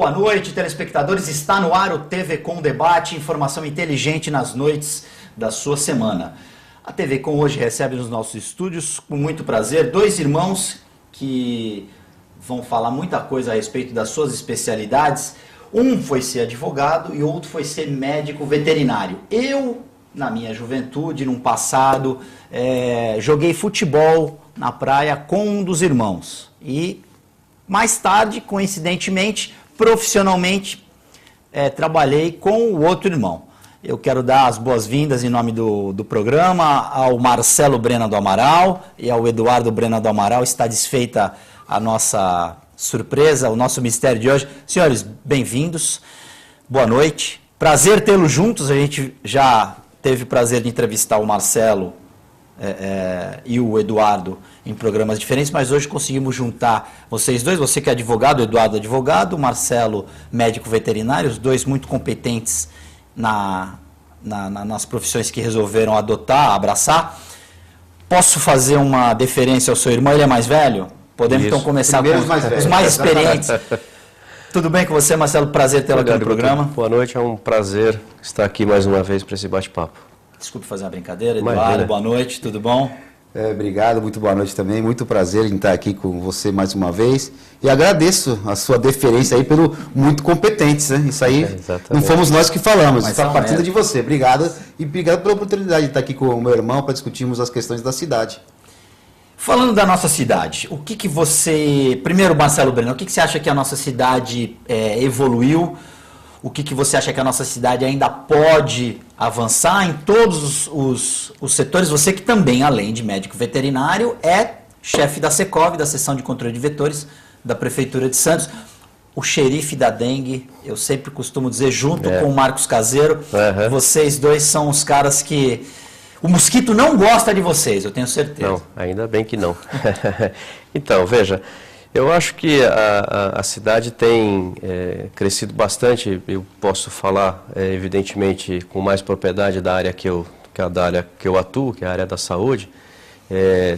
Boa noite, telespectadores. Está no ar o TV Com Debate, informação inteligente nas noites da sua semana. A TV Com hoje recebe nos nossos estúdios, com muito prazer, dois irmãos que vão falar muita coisa a respeito das suas especialidades. Um foi ser advogado e outro foi ser médico veterinário. Eu, na minha juventude, num passado, joguei futebol na praia com um dos irmãos. E mais tarde, coincidentemente, profissionalmente, trabalhei com o outro irmão. Eu quero dar as boas-vindas em nome do programa ao Marcelo Brena do Amaral e ao Eduardo Brena do Amaral. Está desfeita a nossa surpresa, o nosso mistério de hoje. Senhores, bem-vindos, boa noite. Prazer tê-los juntos, a gente já teve o prazer de entrevistar o Marcelo e o Eduardo em programas diferentes, mas hoje conseguimos juntar vocês dois, você que é advogado, o Eduardo advogado, o Marcelo médico veterinário, os dois muito competentes nas profissões que resolveram adotar, abraçar. Posso fazer uma deferência ao seu irmão, ele é mais velho? Podemos então começar com os mais experientes. Tudo bem com você, Marcelo? Prazer tê-lo aqui no programa. Boa noite, é um prazer estar aqui mais uma vez para esse bate-papo. Desculpe fazer uma brincadeira, Eduardo, boa noite, tudo bom? Obrigado, muito boa noite também, muito prazer em estar aqui com você mais uma vez e agradeço a sua deferência aí pelo muito competentes, né? Isso aí não fomos nós que falamos, está partindo de você. Obrigado e obrigado pela oportunidade de estar aqui com o meu irmão para discutirmos as questões da cidade. Falando da nossa cidade, o que você... Primeiro, Marcelo Breno, o que você acha que a nossa cidade evoluiu? O que você acha que a nossa cidade ainda pode avançar em todos os setores? Você que também, além de médico veterinário, é chefe da Secov, da Seção de Controle de Vetores da Prefeitura de Santos. O xerife da dengue, eu sempre costumo dizer, junto com o Marcos Caseiro, vocês dois são os caras que... O mosquito não gosta de vocês, eu tenho certeza. Não, ainda bem que não. Então, veja... Eu acho que a cidade tem crescido bastante, eu posso falar, evidentemente, com mais propriedade da área que eu atuo, que é a área da saúde,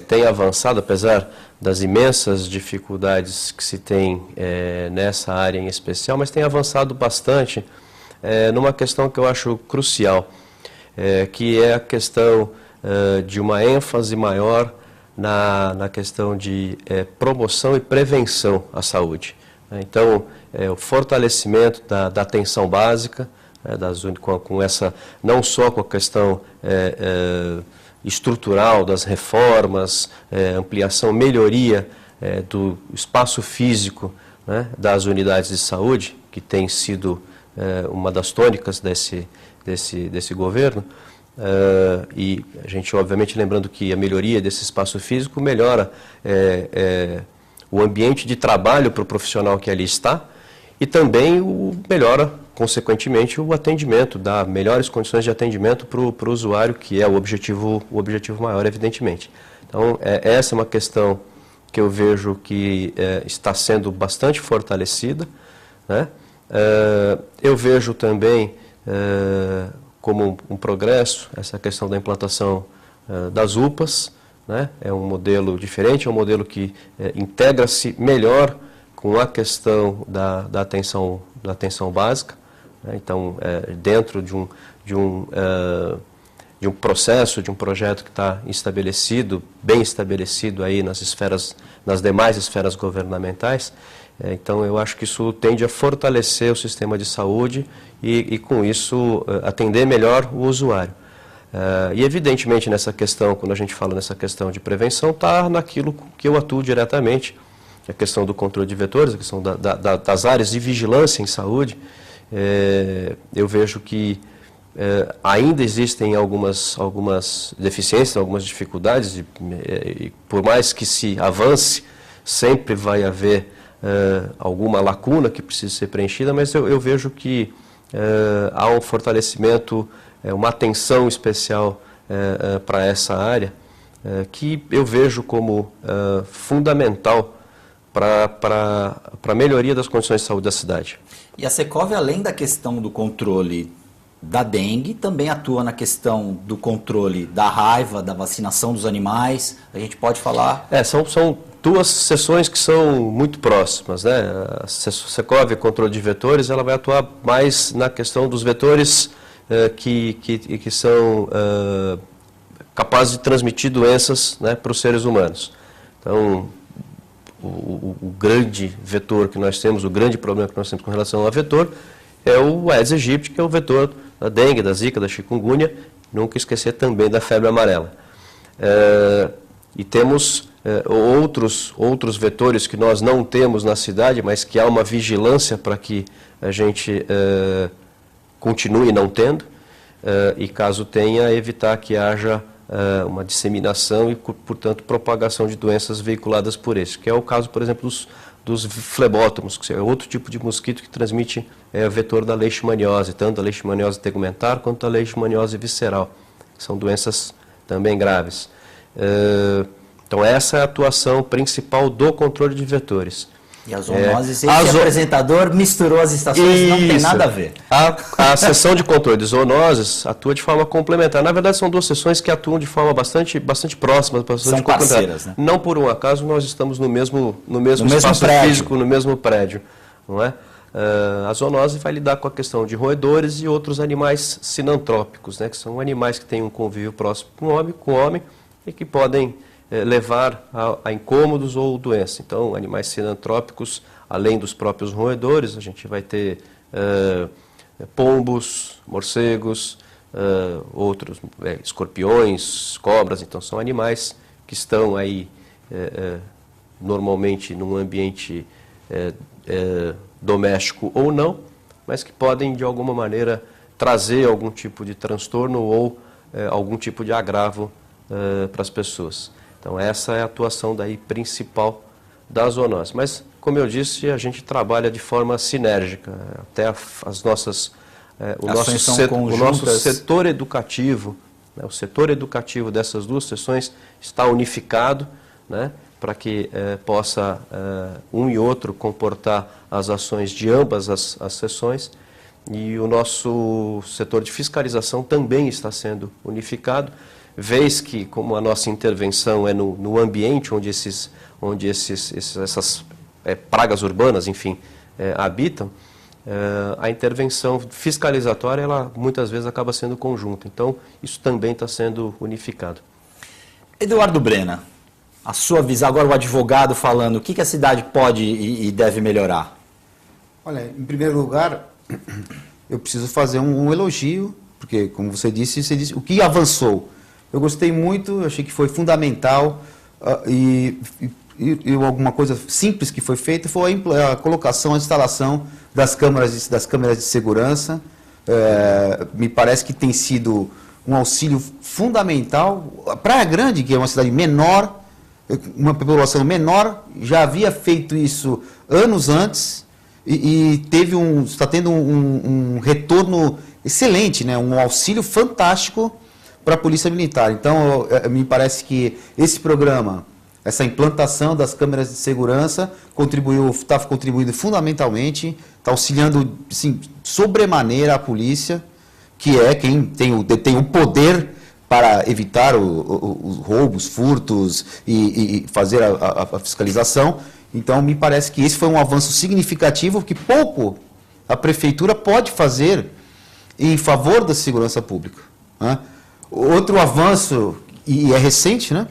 tem avançado, apesar das imensas dificuldades que se tem nessa área em especial, mas tem avançado bastante numa questão que eu acho crucial, que é a questão de uma ênfase maior na questão de promoção e prevenção à saúde. Então, o fortalecimento da atenção básica, com essa, não só com a questão estrutural das reformas, ampliação, melhoria do espaço físico, né, das unidades de saúde, que tem sido uma das tônicas desse governo. E a gente, obviamente, lembrando que a melhoria desse espaço físico melhora o ambiente de trabalho para o profissional que ali está e também melhora, consequentemente, o atendimento, dá melhores condições de atendimento para o usuário, que é o objetivo maior, evidentemente. Então, essa é uma questão que eu vejo que está sendo bastante fortalecida, né? Eu vejo também... como um progresso, essa questão da implantação das UPAs, né? É um modelo diferente, é um modelo que integra-se melhor com a questão da atenção básica, né? Então, dentro de um processo, de um projeto que está bem estabelecido aí nas demais esferas governamentais. Então, eu acho que isso tende a fortalecer o sistema de saúde e com isso, atender melhor o usuário. E, evidentemente, nessa questão, quando a gente fala nessa questão de prevenção, está naquilo que eu atuo diretamente, a questão do controle de vetores, a questão das áreas de vigilância em saúde. Eu vejo que ainda existem algumas deficiências, algumas dificuldades, e por mais que se avance, sempre vai haver alguma lacuna que precisa ser preenchida, mas eu vejo que há um fortalecimento, uma atenção especial para essa área, que eu vejo como fundamental para a melhoria das condições de saúde da cidade. E a Secov, além da questão do controle da dengue, também atua na questão do controle da raiva, da vacinação dos animais. A gente pode falar... São duas seções que são muito próximas, né? A Secov, controle de vetores, ela vai atuar mais na questão dos vetores que são capazes de transmitir doenças, né, para os seres humanos. Então, o grande vetor que nós temos, o grande problema que nós temos com relação ao vetor é o Aedes aegypti, que é o vetor da dengue, da zika, da chikungunya, nunca esquecer também da febre amarela. E temos outros vetores que nós não temos na cidade, mas que há uma vigilância para que a gente continue não tendo, e caso tenha, evitar que haja uma disseminação e, portanto, propagação de doenças veiculadas por esse, que é o caso, por exemplo, dos flebótomos, que é outro tipo de mosquito que transmite o vetor da leishmaniose, tanto da leishmaniose tegumentar quanto da leishmaniose visceral, que são doenças também graves. Então, essa é a atuação principal do controle de vetores. E as zoonoses, esse apresentador misturou as estações, isso, não tem nada a ver. A seção de controle de zoonoses atua de forma complementar. Na verdade, são duas seções que atuam de forma bastante próxima. São parceiras, né? Não por um acaso nós estamos no mesmo espaço físico, no mesmo prédio. Não é? A zoonose vai lidar com a questão de roedores e outros animais sinantrópicos, né? Que são animais que têm um convívio próximo com o homem e que podem levar a incômodos ou doença. Então, animais sinantrópicos, além dos próprios roedores, a gente vai ter pombos, morcegos, outros escorpiões, cobras. Então, são animais que estão aí normalmente num ambiente doméstico ou não, mas que podem, de alguma maneira, trazer algum tipo de transtorno ou algum tipo de agravo para as pessoas. Então, essa é a atuação daí principal da zoonose. Mas, como eu disse, a gente trabalha de forma sinérgica. Até as nossas... o nosso setor educativo, né, o setor educativo dessas duas seções está unificado, né, para que possa um e outro comportar as ações de ambas as seções. E o nosso setor de fiscalização também está sendo unificado, vez que, como a nossa intervenção é no ambiente onde essas pragas urbanas, enfim, habitam, a intervenção fiscalizatória, ela muitas vezes acaba sendo conjunta. Então, isso também está sendo unificado. Eduardo Brena, a sua visão, agora o advogado falando, o que a cidade pode e deve melhorar? Olha, em primeiro lugar, eu preciso fazer um elogio, porque, como você disse o que avançou. Eu gostei muito, eu achei que foi fundamental e alguma coisa simples que foi feita foi a colocação, a instalação das câmeras de segurança. Me parece que tem sido um auxílio fundamental. A Praia Grande, que é uma cidade menor, uma população menor, já havia feito isso anos antes e está tendo um retorno excelente, né? Um auxílio fantástico para a Polícia Militar. Então, me parece que esse programa, essa implantação das câmeras de segurança, está contribuindo fundamentalmente, está auxiliando, assim, sobremaneira a polícia, que é quem tem o poder para evitar os roubos, furtos e fazer a fiscalização. Então, me parece que esse foi um avanço significativo que pouco a Prefeitura pode fazer em favor da segurança pública, né? Outro avanço, e é recente, né,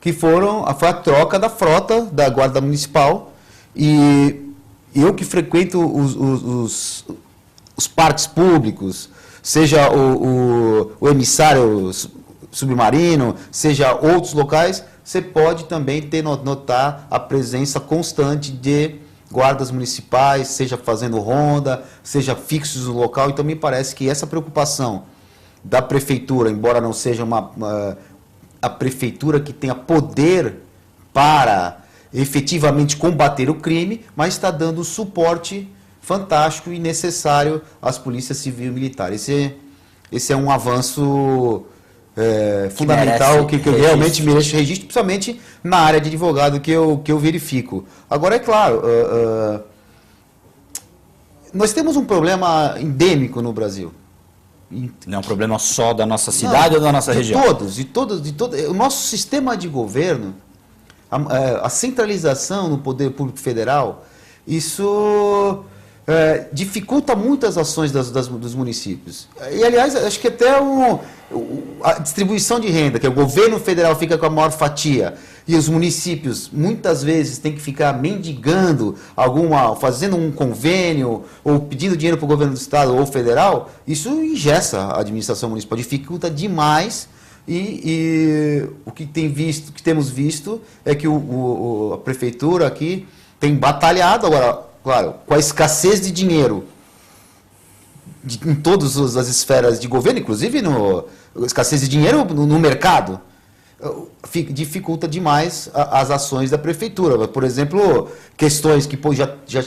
que foi a troca da frota da Guarda Municipal. E eu que frequento os parques públicos, seja o emissário submarino, seja outros locais, você pode também notar a presença constante de guardas municipais, seja fazendo ronda, seja fixos no local. Então, me parece que essa preocupação da Prefeitura, embora não seja a Prefeitura que tenha poder para efetivamente combater o crime, mas está dando suporte fantástico e necessário às polícias civil e militar. Esse é um avanço fundamental que realmente merece registro, principalmente na área de advogado que eu verifico. Agora, é claro, nós temos um problema endêmico no Brasil. Não é um problema só da nossa cidade ou da nossa região? De todos. O nosso sistema de governo, a centralização no poder público federal, isso dificulta muitas ações dos municípios. E, aliás, acho que até a distribuição de renda, que o governo federal fica com a maior fatia, e os municípios muitas vezes têm que ficar mendigando fazendo um convênio ou pedindo dinheiro para o governo do estado ou federal, isso engessa a administração municipal, dificulta demais. E o que temos visto é que a prefeitura aqui tem batalhado agora, claro, com a escassez de dinheiro em todas as esferas de governo, inclusive escassez de dinheiro no mercado, dificulta demais as ações da prefeitura. Por exemplo, questões que já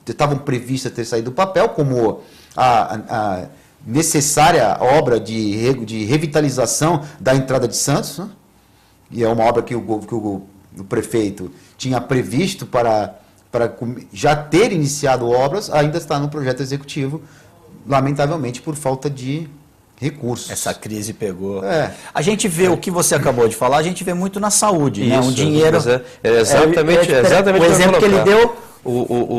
estavam previstas ter saído do papel, como a necessária obra de revitalização da entrada de Santos, né? E é uma obra que o prefeito tinha previsto para já ter iniciado obras, ainda está no projeto executivo, lamentavelmente por falta de recursos. Essa crise pegou. A gente vê o que você acabou de falar, a gente vê muito na saúde, isso, né? Um dinheiro. Exatamente o exemplo que ele deu.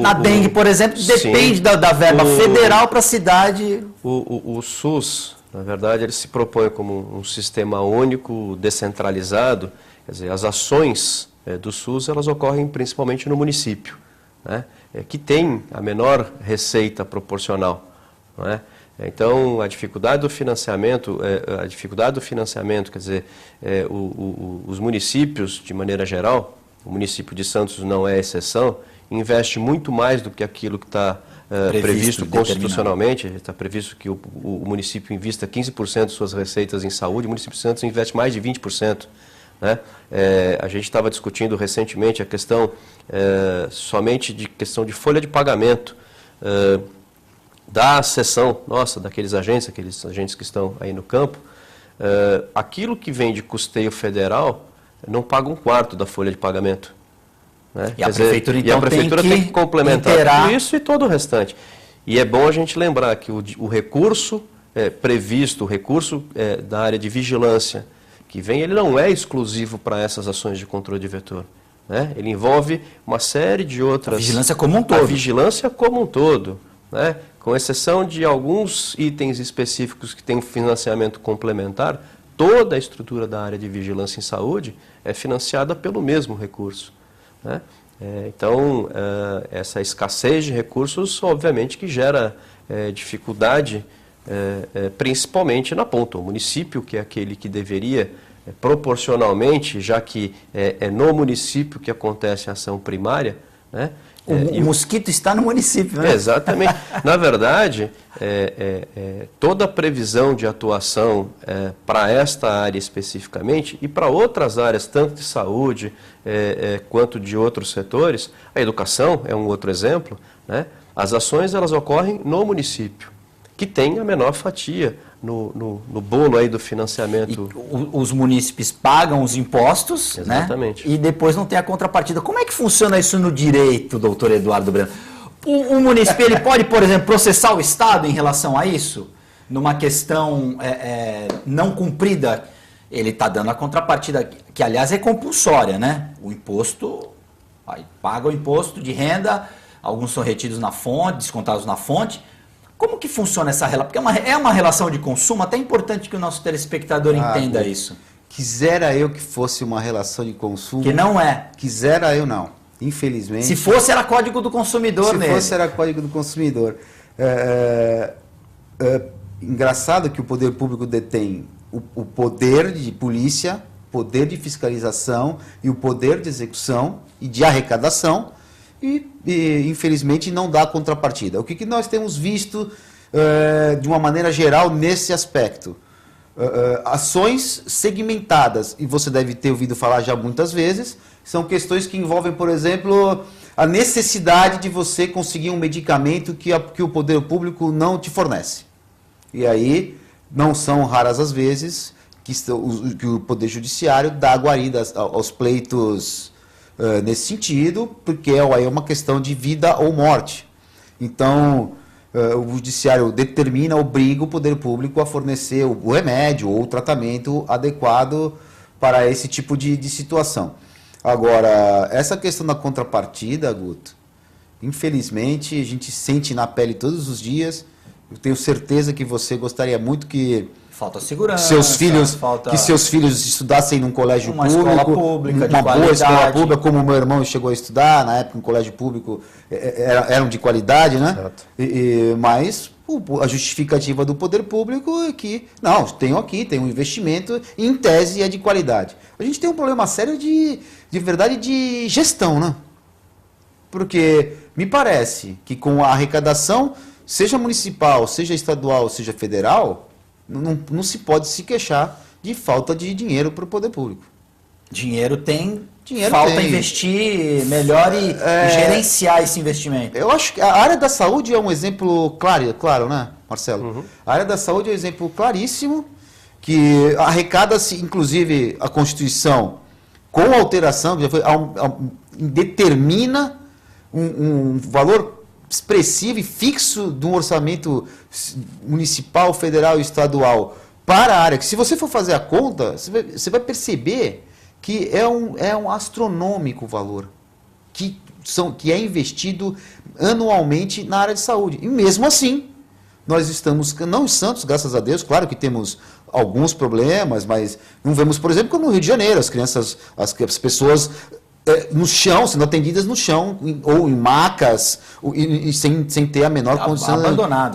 Na dengue, por exemplo, depende da verba federal para a cidade. O SUS, na verdade, ele se propõe como um sistema único, descentralizado. Quer dizer, as ações do SUS, elas ocorrem principalmente no município, né? Que tem a menor receita proporcional, não é? Então, a dificuldade do financiamento, quer dizer, os municípios, de maneira geral, o município de Santos não é exceção, investe muito mais do que aquilo que está previsto constitucionalmente. Está previsto que o município invista 15% de suas receitas em saúde, o município de Santos investe mais de 20%. Né? A gente estava discutindo recentemente a questão somente de questão de folha de pagamento da seção nossa, aqueles agentes que estão aí no campo. Aquilo que vem de custeio federal não paga 1/4 da folha de pagamento. Né? E a prefeitura, então, tem que complementar tudo isso e todo o restante. E é bom a gente lembrar que o recurso previsto, o recurso da área de vigilância que vem, ele não é exclusivo para essas ações de controle de vetor. Né? Ele envolve uma série de outras... A vigilância como um todo. A vigilância como um todo, né? Com exceção de alguns itens específicos que têm um financiamento complementar, toda a estrutura da área de vigilância em saúde é financiada pelo mesmo recurso. Né? Então, essa escassez de recursos, obviamente, que gera dificuldade, principalmente na ponta. O município, que é aquele que deveria, proporcionalmente, já que é no município que acontece a ação primária, né? O mosquito está no município, né? Exatamente. Na verdade, toda a previsão de atuação para esta área especificamente e para outras áreas, tanto de saúde quanto de outros setores, a educação é um outro exemplo, né? As ações elas ocorrem no município, que tem a menor fatia no bolo aí do financiamento. E os munícipes pagam os impostos, exatamente, né? E depois não tem a contrapartida. Como é que funciona isso no direito, doutor Eduardo Breno? O munícipe ele pode, por exemplo, processar o Estado em relação a isso? Numa questão não cumprida, ele está dando a contrapartida, que aliás é compulsória, né? O imposto, paga o imposto de renda, alguns são retidos na fonte, descontados na fonte. Como que funciona essa relação? Porque é uma relação de consumo, até é importante que o nosso telespectador entenda isso. Quisera eu que fosse uma relação de consumo. Que não é. Quisera eu não. Infelizmente. Se fosse, era Código do Consumidor nele. Se fosse, era Código do Consumidor. Engraçado que o poder público detém o poder de polícia, poder de fiscalização e o poder de execução e de arrecadação. E, infelizmente, não dá contrapartida. O que nós temos visto, de uma maneira geral, nesse aspecto? Ações segmentadas, e você deve ter ouvido falar já muitas vezes, são questões que envolvem, por exemplo, a necessidade de você conseguir um medicamento que o poder público não te fornece. E aí, não são raras as vezes que o poder judiciário dá guarida aos pleitos nesse sentido, porque aí é uma questão de vida ou morte. Então, o judiciário determina, obriga o poder público a fornecer o remédio ou o tratamento adequado para esse tipo de situação. Agora, essa questão da contrapartida, Guto, infelizmente a gente sente na pele todos os dias. Eu tenho certeza que você gostaria muito que falta segurança, que seus filhos estudassem num colégio uma público, escola pública uma boa escola pública, como o meu irmão chegou a estudar, na época um colégio público eram de qualidade, né? Exato. Mas a justificativa do poder público é que, não, tem um investimento e em tese é de qualidade. A gente tem um problema sério de verdade de gestão, né? Porque me parece que com a arrecadação, seja municipal, seja estadual, seja federal, não se pode se queixar de falta de dinheiro para o poder público. Dinheiro falta investir melhor e gerenciar esse investimento. Eu acho que a área da saúde é um exemplo claro, né, Marcelo? Uhum. A área da saúde é um exemplo claríssimo, que arrecada-se, inclusive, a Constituição com alteração, que já foi, determina um valor expressivo e fixo de um orçamento municipal, federal e estadual para a área, que se você for fazer a conta, você vai perceber que é um astronômico valor que é investido anualmente na área de saúde. E mesmo assim, nós estamos, não em Santos, graças a Deus, claro que temos alguns problemas, mas não vemos, por exemplo, como no Rio de Janeiro, as pessoas no chão, sendo atendidas no chão, ou em macas, e sem ter a menor condição.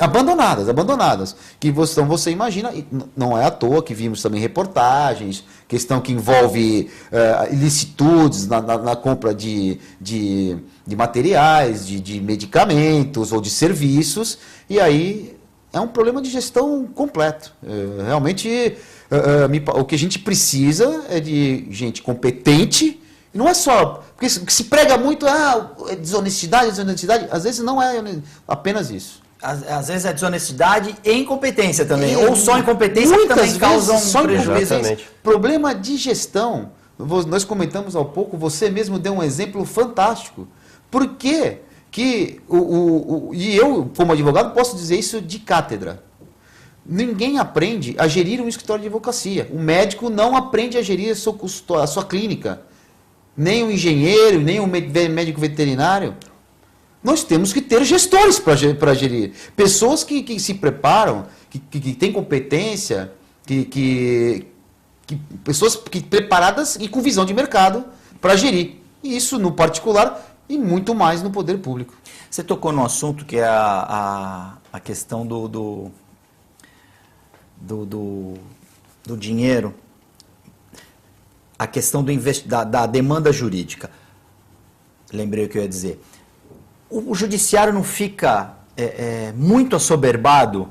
Abandonadas. Que você imagina, não é à toa que vimos também reportagens, questão que envolve ilicitudes na compra de materiais, de medicamentos ou de serviços, e aí é um problema de gestão completo. Realmente, o que a gente precisa é de gente competente. Não é só, porque se prega muito, desonestidade, às vezes não é apenas isso. Às vezes é desonestidade e incompetência também, ou só incompetência que também causam prejuízo. Problema de gestão, nós comentamos há pouco, você mesmo deu um exemplo fantástico. Por quê? E eu, como advogado, posso dizer isso de cátedra. Ninguém aprende a gerir um escritório de advocacia. O médico não aprende a gerir a sua clínica. Nem o engenheiro, nem o médico veterinário. Nós temos que ter gestores para gerir. Pessoas que se preparam, que têm competência, pessoas preparadas e com visão de mercado para gerir. E isso no particular e muito mais no poder público. Você tocou no assunto que é a questão do dinheiro. A questão da demanda jurídica. Lembrei o que eu ia dizer. O judiciário não fica muito assoberbado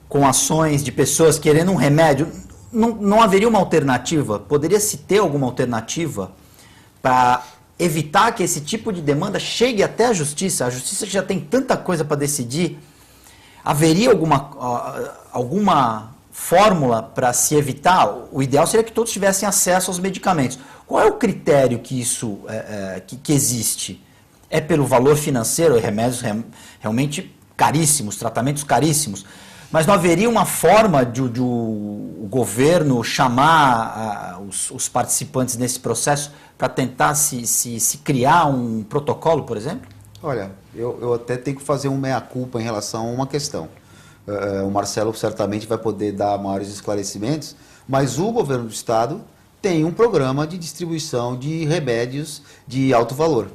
com ações de pessoas querendo um remédio? Não haveria uma alternativa? Poderia-se ter alguma alternativa para evitar que esse tipo de demanda chegue até a justiça? A justiça já tem tanta coisa para decidir. Haveria alguma fórmula para se evitar? O ideal seria que todos tivessem acesso aos medicamentos. Qual é o critério que isso que existe? É pelo valor financeiro, remédios realmente caríssimos, tratamentos caríssimos, mas não haveria uma forma de o governo chamar os participantes nesse processo para tentar se criar um protocolo, por exemplo? Olha, eu até tenho que fazer um meia-culpa em relação a uma questão. O Marcelo certamente vai poder dar maiores esclarecimentos, mas o governo do estado tem um programa de distribuição de remédios de alto valor.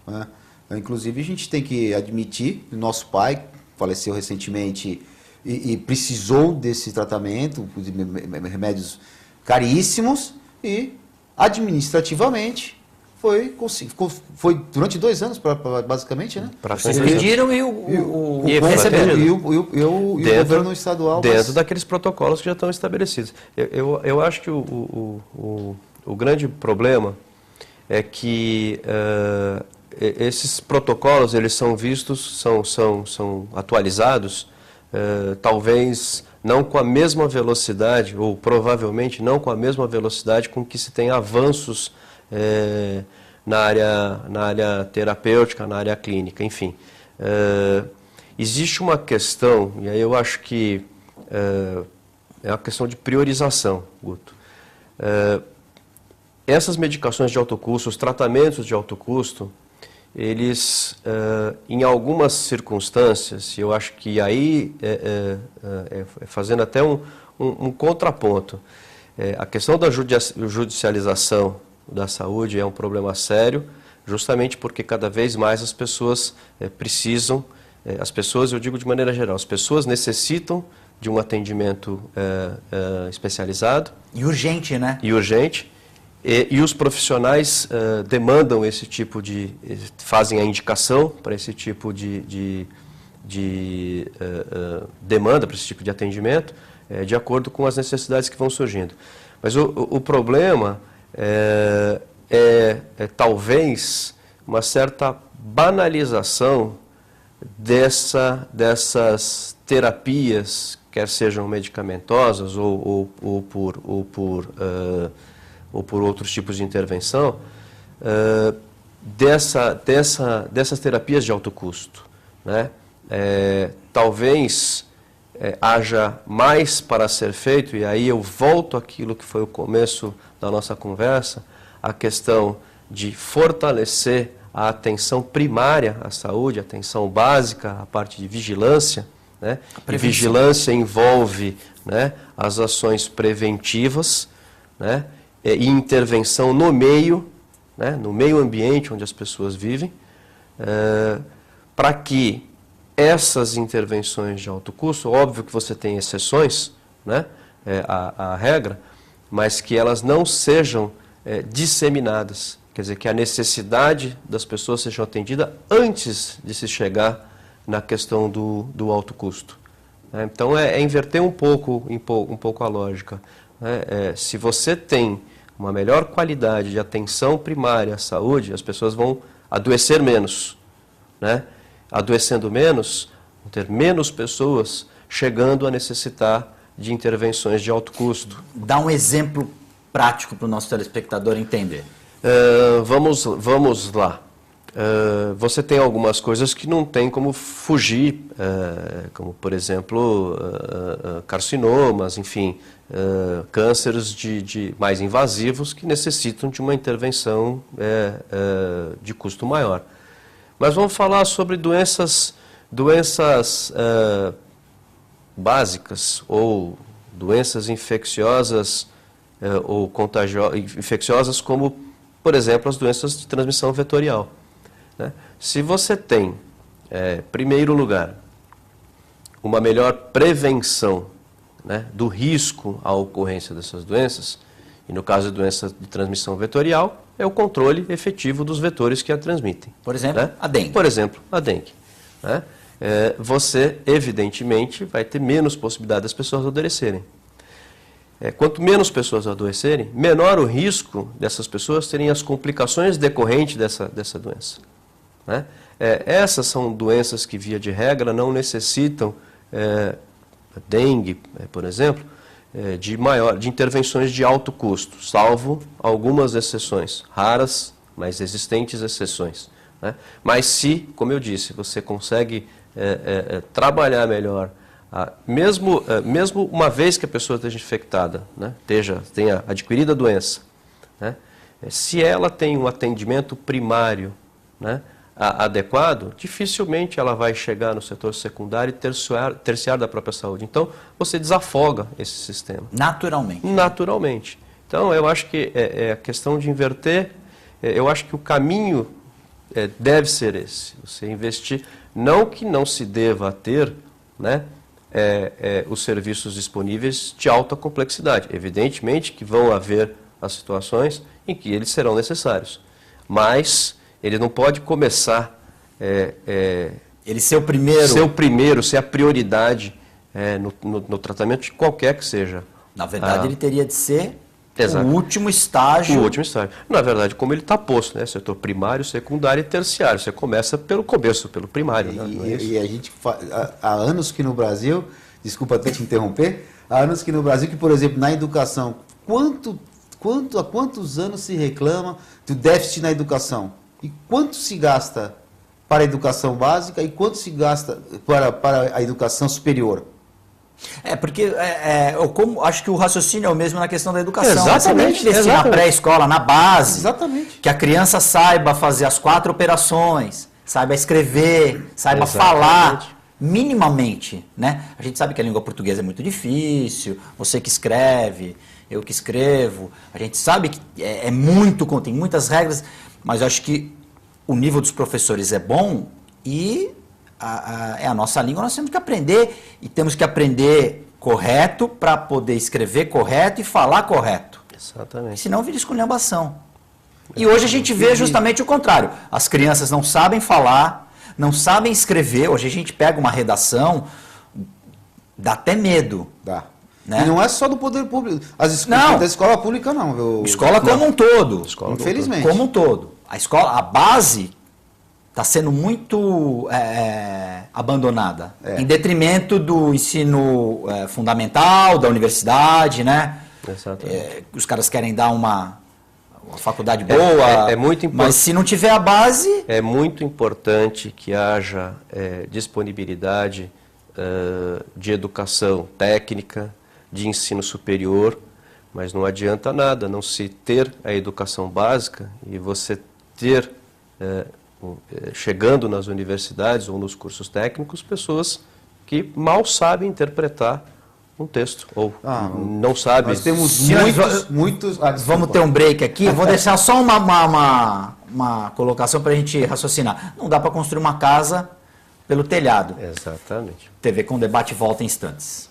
Né? Inclusive, a gente tem que admitir que nosso pai faleceu recentemente e precisou desse tratamento, de remédios caríssimos, e administrativamente foi durante 2 anos, basicamente, né? Vocês pediram e o governo estadual... Dentro daqueles protocolos que já estão estabelecidos. Eu acho que o grande problema é que esses protocolos, eles são vistos, são atualizados, talvez não com a mesma velocidade, ou provavelmente não com a mesma velocidade com que se tem avanços na área terapêutica, na área clínica, enfim. existe uma questão, e aí eu acho que é uma questão de priorização, Guto. Essas medicações de alto custo, os tratamentos de alto custo, eles, em algumas circunstâncias, e eu acho que aí fazendo até um contraponto, a questão da judicialização da saúde é um problema sério, justamente porque cada vez mais as pessoas precisam, as pessoas, eu digo de maneira geral, as pessoas necessitam de um atendimento especializado. E urgente, né? E urgente. E os profissionais demandam esse tipo fazem a indicação para esse tipo de demanda, para esse tipo de atendimento, de acordo com as necessidades que vão surgindo. Mas o problema é talvez uma certa banalização dessas terapias, quer sejam medicamentosas ou por outros tipos de intervenção, dessas terapias de alto custo, né? Talvez haja mais para ser feito, e aí eu volto àquilo que foi o começo da nossa conversa, a questão de fortalecer a atenção primária à saúde, a atenção básica, a parte de vigilância, né? E vigilância envolve, né, as ações preventivas, né, e intervenção no meio, né, no meio ambiente onde as pessoas vivem, para que essas intervenções de alto custo, óbvio que você tem exceções, né, à regra, mas que elas não sejam disseminadas, quer dizer, que a necessidade das pessoas seja atendida antes de se chegar na questão do alto custo. Então, inverter um pouco a lógica. Se você tem uma melhor qualidade de atenção primária à saúde, as pessoas vão adoecer menos, né? Adoecendo menos, vão ter menos pessoas chegando a necessitar de intervenções de alto custo. Dá um exemplo prático para o nosso telespectador entender. Vamos lá. Você tem algumas coisas que não tem como fugir, como, por exemplo, carcinomas, enfim, cânceres mais invasivos que necessitam de uma intervenção de custo maior. Mas vamos falar sobre doenças básicas ou doenças infecciosas ou infecciosas como, por exemplo, as doenças de transmissão vetorial. Né? Se você tem, em primeiro lugar, uma melhor prevenção, né, do risco à ocorrência dessas doenças, e no caso de doenças de transmissão vetorial, é o controle efetivo dos vetores que a transmitem. Por exemplo, né? A dengue. Por exemplo, a dengue. Né? Você, evidentemente, vai ter menos possibilidade das pessoas adoecerem. Quanto menos pessoas adoecerem, menor o risco dessas pessoas terem as complicações decorrentes dessa doença. Né? Essas são doenças que, via de regra, não necessitam, dengue, por exemplo, de intervenções de alto custo, salvo algumas exceções, raras, mas existentes exceções. Né? Mas se, como eu disse, você consegue trabalhar melhor, mesmo uma vez que a pessoa esteja infectada, né, tenha adquirido a doença, né, se ela tem um atendimento primário, né, adequado, dificilmente ela vai chegar no setor secundário e terciário da própria saúde. Então, você desafoga esse sistema. Naturalmente. Naturalmente. Então, eu acho que é a questão de inverter, eu acho que o caminho deve ser esse. Você investir, não que não se deva ter, né, os serviços disponíveis de alta complexidade. Evidentemente que vão haver as situações em que eles serão necessários, mas ele não pode começar... ele ser o primeiro... Ser a prioridade no tratamento de qualquer que seja. Na verdade, ele teria de ser Exato. o último estágio. O último estágio. Na verdade, como ele está posto, né? Setor primário, secundário e terciário. Você começa pelo começo, pelo primário. E a gente há anos que no Brasil, desculpa até te interromper, há anos que no Brasil, que, por exemplo, na educação, há quantos anos se reclama do déficit na educação? E quanto se gasta para a educação básica e quanto se gasta para a educação superior? Porque acho que o raciocínio é o mesmo na questão da educação. Exatamente. Você tem que investir na pré-escola, na base. Exatamente. Que a criança saiba fazer as 4 operações, saiba escrever, saiba falar minimamente, né? A gente sabe que a língua portuguesa é muito difícil, você que escreve, eu que escrevo, a gente sabe que tem muitas regras, mas eu acho que o nível dos professores é bom e é a nossa língua, nós temos que aprender e temos que aprender correto para poder escrever correto e falar correto. Exatamente. Senão vira esculhambação. E hoje a gente vê justamente o contrário. As crianças não sabem falar, não sabem escrever. Hoje a gente pega uma redação, dá até medo. Dá. Né? E não é só do poder público. As escolas da escola pública não. Escola como um todo. Infelizmente. Como um todo. A base está sendo muito abandonada, em detrimento do ensino fundamental, da universidade, né? Os caras querem dar uma faculdade boa, mas se não tiver a base... É muito importante que haja disponibilidade de educação técnica, de ensino superior, mas não adianta nada não se ter a educação básica e você ter... chegando nas universidades ou nos cursos técnicos, pessoas que mal sabem interpretar um texto, ou não sabem. Nós temos muitos... Vamos ter um break aqui, vou deixar só uma colocação para a gente raciocinar. Não dá para construir uma casa pelo telhado. Exatamente. TV com Debate volta em instantes.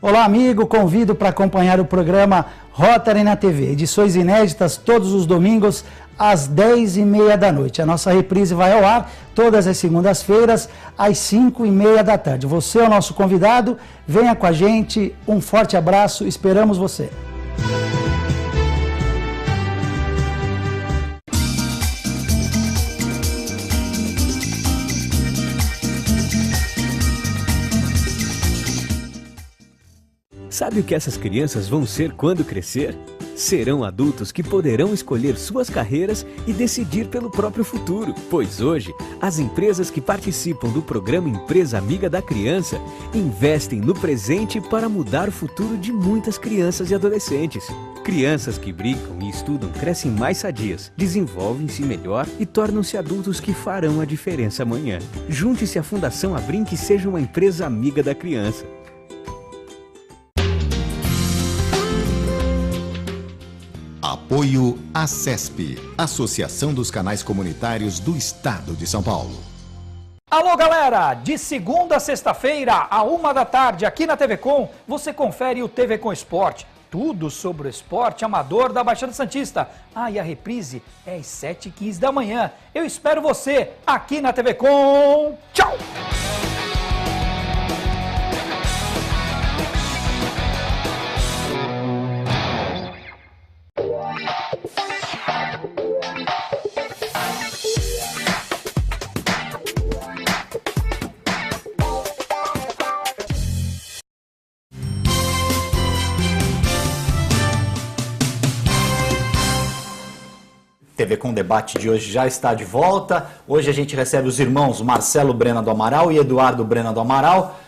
Olá, amigo, convido para acompanhar o programa Rotary na TV, edições inéditas todos os domingos às 10h30 da noite. A nossa reprise vai ao ar todas as segundas-feiras às 5h30 da tarde. Você é o nosso convidado, venha com a gente, um forte abraço, esperamos você. Sabe o que essas crianças vão ser quando crescer? Serão adultos que poderão escolher suas carreiras e decidir pelo próprio futuro. Pois hoje, as empresas que participam do programa Empresa Amiga da Criança investem no presente para mudar o futuro de muitas crianças e adolescentes. Crianças que brincam e estudam crescem mais sadias, desenvolvem-se melhor e tornam-se adultos que farão a diferença amanhã. Junte-se à Fundação Abrinq e seja uma empresa amiga da criança. Apoio ACESP, Associação dos Canais Comunitários do Estado de São Paulo. Alô, galera! De segunda a sexta-feira, à 1h da tarde, aqui na TV Com, você confere o TV Com Esporte. Tudo sobre o esporte amador da Baixada Santista. E a reprise é às 7h15 da manhã. Eu espero você aqui na TV Com. Tchau! TV Com Debate de hoje já está de volta. Hoje a gente recebe os irmãos Marcelo Brena do Amaral e Eduardo Brena do Amaral.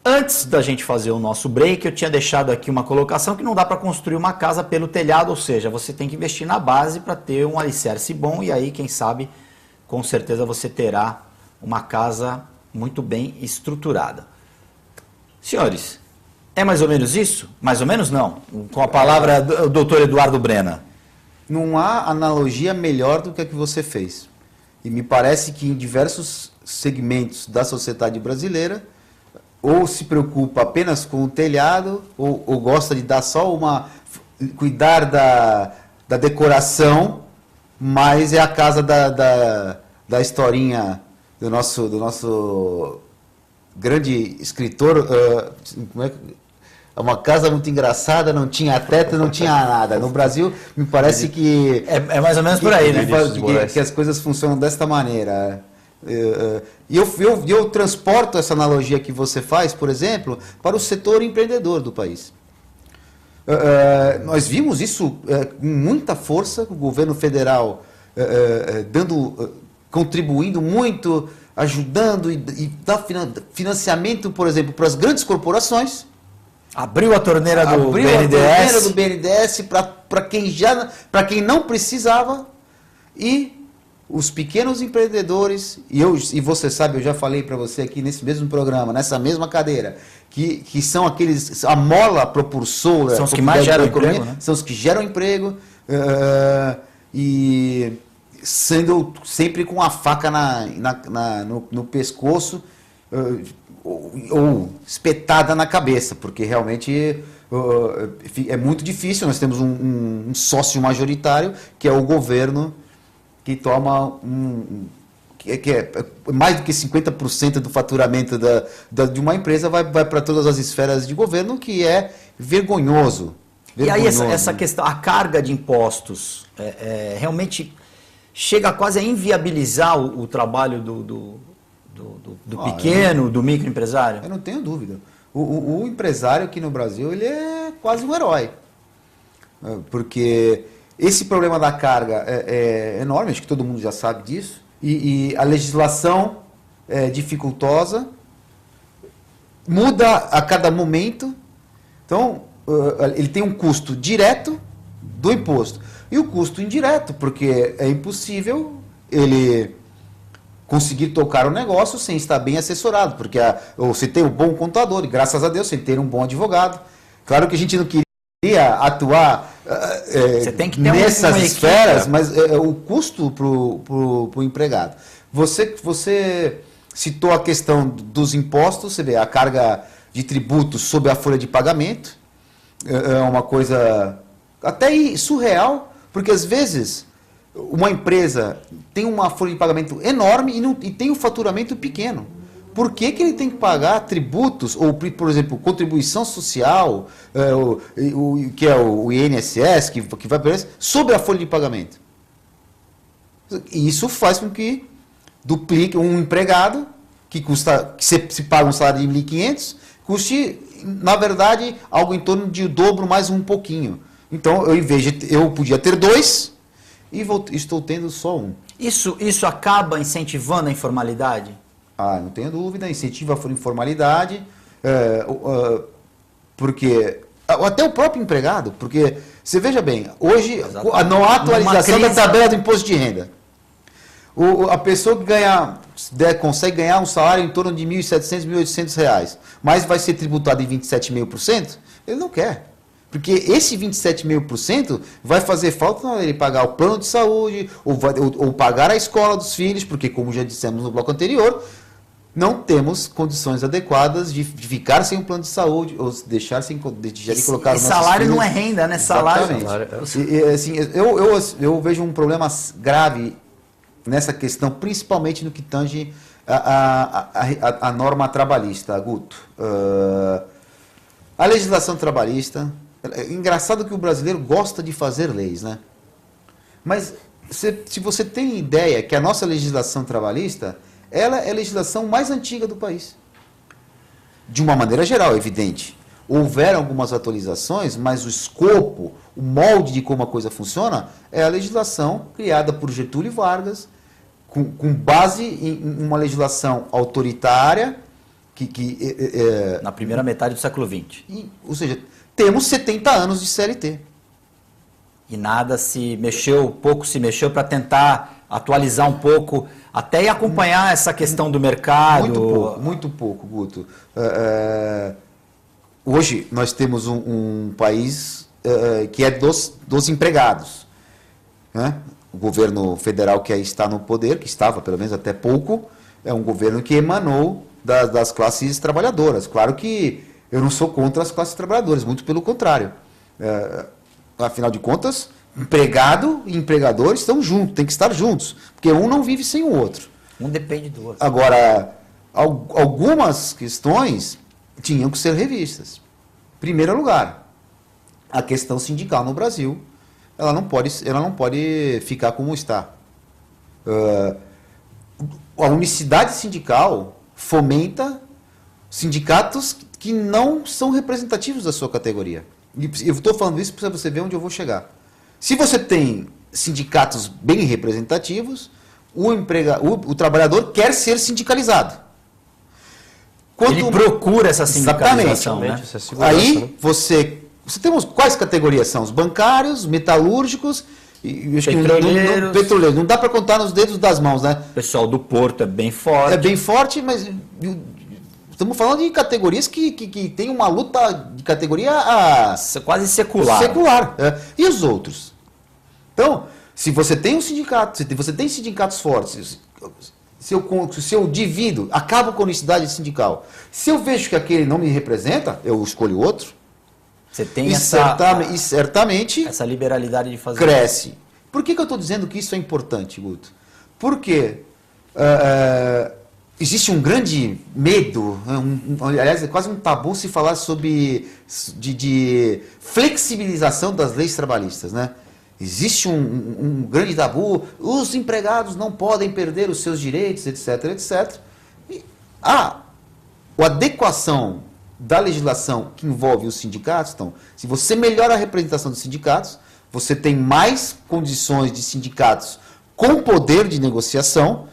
Antes da gente fazer o nosso break, eu tinha deixado aqui uma colocação que não dá para construir uma casa pelo telhado, ou seja, você tem que investir na base para ter um alicerce bom e aí, quem sabe, com certeza você terá uma casa muito bem estruturada. Senhores, é mais ou menos isso? Mais ou menos não. Com a palavra do doutor Eduardo Brena. Não há analogia melhor do que a que você fez. E me parece que em diversos segmentos da sociedade brasileira, ou se preocupa apenas com o telhado, ou gosta de dar só cuidar da decoração, mas é a casa da historinha do nosso grande escritor. É uma casa muito engraçada, não tinha teto, não tinha nada. No Brasil, me parece que... É mais ou menos por aí, né? Que as coisas funcionam desta maneira. E eu transporto essa analogia que você faz, por exemplo, para o setor empreendedor do país. Nós vimos isso com muita força, o governo federal contribuindo muito, ajudando e dá financiamento, por exemplo, para as grandes corporações. Abriu a torneira do BNDES. Abriu a torneira do BNDES para quem não precisava, e os pequenos empreendedores, e você sabe, eu já falei para você aqui nesse mesmo programa, nessa mesma cadeira, que são aqueles, a mola propulsora... São os que mais geram emprego, né? São os que geram emprego, e sendo sempre com a faca no pescoço, ou espetada na cabeça, porque realmente é muito difícil. Nós temos um sócio majoritário, que é o governo, que toma que é mais do que 50% do faturamento de uma empresa vai para todas as esferas de governo, que é vergonhoso. E aí essa questão, a carga de impostos, realmente chega quase a inviabilizar o trabalho do pequeno, do microempresário? Eu não tenho dúvida. O empresário aqui no Brasil, ele é quase um herói. Porque esse problema da carga é enorme, acho que todo mundo já sabe disso, e a legislação é dificultosa, muda a cada momento. Então, ele tem um custo direto do imposto e o custo indireto, porque é impossível ele conseguir tocar o negócio sem estar bem assessorado, porque você tem um bom contador, e graças a Deus você tem um bom advogado. Claro que a gente não queria atuar você tem que ter nessas uma esferas, mas o custo para o empregado. Você citou a questão dos impostos, você vê a carga de tributos sobre a folha de pagamento, é uma coisa até surreal, porque às vezes uma empresa tem uma folha de pagamento enorme e tem um faturamento pequeno. Por que ele tem que pagar tributos, ou, por exemplo, contribuição social, que é o INSS, que vai para sobre a folha de pagamento? E isso faz com que duplique um empregado, que se paga um salário de 1.500, custe, na verdade, algo em torno de o dobro mais um pouquinho. Então, eu podia ter 2 e estou tendo só 1. Isso acaba incentivando a informalidade? Não tenho dúvida, incentiva a informalidade, porque até o próprio empregado, porque você veja bem, hoje não há atualização da tabela do imposto de renda. A pessoa que consegue ganhar um salário em torno de R$ 1.700, R$ 1.800, mas vai ser tributado em 27,5%, ele não quer. Porque esse 27,5% vai fazer falta na hora de ele pagar o plano de saúde, ou pagar a escola dos filhos, porque, como já dissemos no bloco anterior, não temos condições adequadas de ficar sem um plano de saúde, ou deixar de colocar... E salário não é renda, né? Salário. Assim, eu vejo um problema grave nessa questão, principalmente no que tange a norma trabalhista, Guto. A legislação trabalhista... É engraçado que o brasileiro gosta de fazer leis, né? Mas se você tem ideia que a nossa legislação trabalhista, ela é a legislação mais antiga do país. De uma maneira geral, evidente. Houveram algumas atualizações, mas o escopo, o molde de como a coisa funciona, é a legislação criada por Getúlio Vargas, com base em uma legislação autoritária, na primeira metade do século XX. Ou seja, temos 70 anos de CLT. E nada se mexeu, pouco se mexeu para tentar atualizar um pouco, até e acompanhar essa questão do mercado? Muito pouco, Guto. Hoje nós temos um país que é dos empregados, né? O governo federal que aí está no poder, que estava pelo menos até pouco, é um governo que emanou das classes trabalhadoras. Claro que eu não sou contra as classes trabalhadoras, muito pelo contrário. Afinal de contas, empregado e empregador estão juntos, tem que estar juntos, porque um não vive sem o outro. Um depende do outro. Agora, algumas questões tinham que ser revistas. Em primeiro lugar, a questão sindical no Brasil, ela não pode ficar como está. A unicidade sindical fomenta sindicatos que não são representativos da sua categoria. E eu estou falando isso para você ver onde eu vou chegar. Se você tem sindicatos bem representativos, o trabalhador quer ser sindicalizado. Ele procura essa sindicalização, né? Aí você temos quais categorias são? Os bancários, metalúrgicos, petroleiros. Não dá para contar nos dedos das mãos, né? O pessoal do porto é bem forte. É bem forte, mas estamos falando de categorias que tem uma luta de categoria quase secular. E os outros? Então, se você tem um sindicato, se você tem sindicatos fortes, se eu divido, acabo com a unicidade sindical. Se eu vejo que aquele não me representa, eu escolho outro. Você tem certamente essa liberalidade de fazer. Cresce. Por que eu estou dizendo que isso é importante, Guto? Porque existe um grande medo, aliás, é quase um tabu se falar sobre de flexibilização das leis trabalhistas, né? Existe um grande tabu, os empregados não podem perder os seus direitos, etc, etc. E a adequação da legislação que envolve os sindicatos, então, se você melhora a representação dos sindicatos, você tem mais condições de sindicatos com poder de negociação,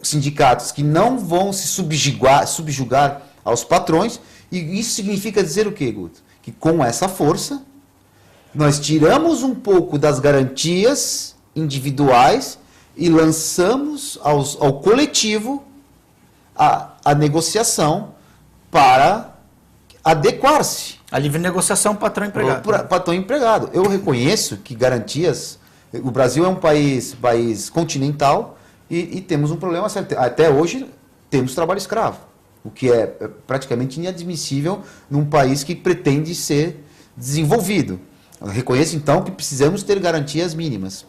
sindicatos que não vão se subjugar aos patrões, e isso significa dizer o quê, Guto? Que com essa força, nós tiramos um pouco das garantias individuais e lançamos ao coletivo a negociação para adequar-se. A livre negociação patrão-empregado. Patrão-empregado. Eu reconheço que garantias... O Brasil é um país continental e temos um problema. Até hoje temos trabalho escravo, o que é praticamente inadmissível num país que pretende ser desenvolvido. Eu reconheço, então, que precisamos ter garantias mínimas.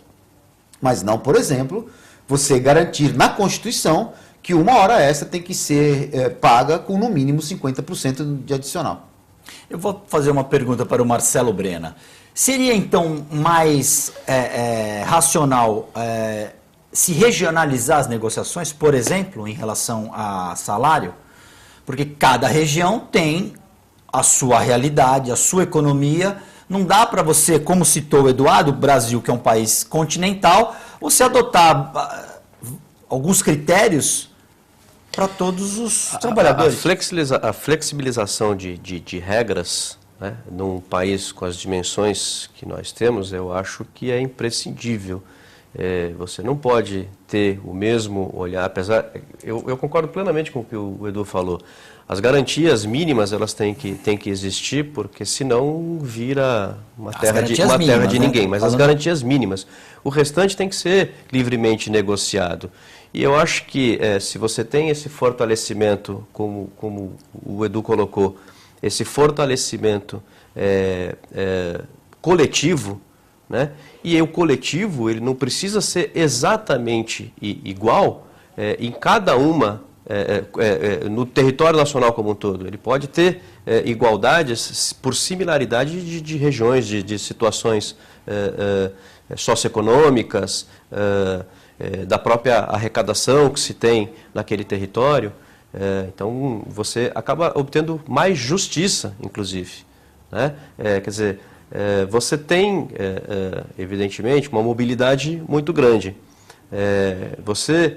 Mas não, por exemplo, você garantir na Constituição que uma hora extra tem que ser paga com no mínimo 50% de adicional. Eu vou fazer uma pergunta para o Marcelo Brena. Seria, então, mais racional se regionalizar as negociações, por exemplo, em relação a salário? Porque cada região tem a sua realidade, a sua economia. Não dá para você, como citou o Eduardo, o Brasil, que é um país continental, você adotar alguns critérios para todos os trabalhadores. A flexibilização de regras, né, num país com as dimensões que nós temos, eu acho que é imprescindível. Você não pode ter o mesmo olhar, apesar... Eu concordo plenamente com o que o Edu falou. As garantias mínimas, elas têm que existir, porque senão vira uma terra de ninguém. Mas as garantias mínimas. O restante tem que ser livremente negociado. E eu acho que se você tem esse fortalecimento, como o Edu colocou, esse fortalecimento coletivo, né? E o coletivo ele não precisa ser exatamente igual em cada uma, no território nacional como um todo. Ele pode ter igualdades por similaridade de regiões, de situações socioeconômicas, da própria arrecadação que se tem naquele território. Então, você acaba obtendo mais justiça, inclusive, né? Quer dizer, você tem, evidentemente, uma mobilidade muito grande. Você